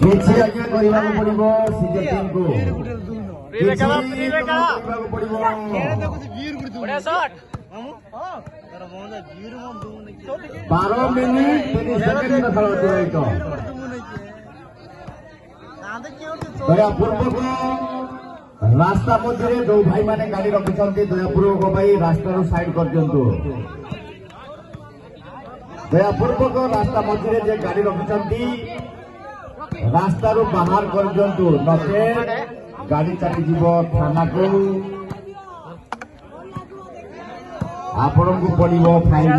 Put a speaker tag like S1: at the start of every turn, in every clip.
S1: କିଛି ଆଜ୍ଞା କରିବାକୁ ପଡିବ ସିଜେ ଟିମକୁ। ବାର ମିନିଟ 30 ସେକେଣ୍ଡ ଖେଳ ଅତିବାହିତ। ଦୟାପୂର୍ବକ ରାସ୍ତା ମଧ୍ୟରେ ଯୋଉ ଭାଇମାନେ ଗାଡି ରଖିଛନ୍ତି ଦୟାପୂର୍ବକ ଭାଇ ରାସ୍ତାରୁ ସାଇଡ କରିଦିଅନ୍ତୁ। ଦୟାପୂର୍ବକ ରାସ୍ତା ମଝିରେ ଯେ ଗାଡି ରଖିଛନ୍ତି ରାସ୍ତାରୁ ବାହାର କରିଦିଅନ୍ତୁ, ନଚେତ୍ ଗାଡି ଚାଲିଯିବ ଥାନାକୁ, ଆପଣଙ୍କୁ ପଡିବ ଫାଇନ।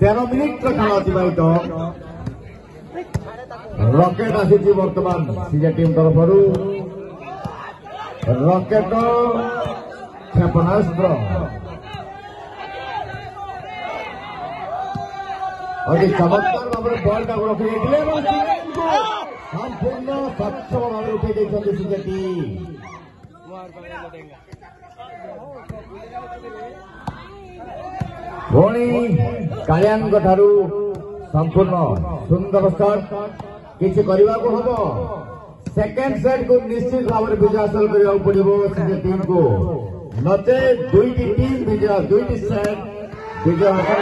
S1: 13 ମିନିଟର ଖେଳ ଅତିବାହିତ। ରକେଟ ଆସିଛି ବର୍ତ୍ତମାନ ସିଜେ ଟିମ୍ ତରଫରୁ। ରକେଟ କ୍ଷେପଣାସ୍ତ୍ର ଅତି ଚମତ୍କାର ଭାବରେ ବଲଟାକୁ ରଖିଦେଇଥିଲେ ଏବଂ ସମ୍ପୂର୍ଣ୍ଣ ସକ୍ଷମ ଭାବରେ ଉଠେଇ ଦେଇଛନ୍ତି ସିଜେ ଟିମ୍। ପୁଣି କାଳିଆଙ୍କ ଠାରୁ ସମ୍ପୂର୍ଣ୍ଣ ସୁନ୍ଦର ସଟ୍ କିଛି କରିବାକୁ ହବ। ସେକେଣ୍ଡ ସେଟ୍କୁ ନିଶ୍ଚିତ ଭାବରେ ବିଜୟ ହାସଲ କରିବାକୁ ପଡିବ ସିଜେ ଟିମ୍କୁ, ନଚେତ୍ ଦୁଇଟି ଟିମ୍ ବିଜୟ, ଦୁଇଟି ସେଟ୍ ବିଜୟ ହାସଲ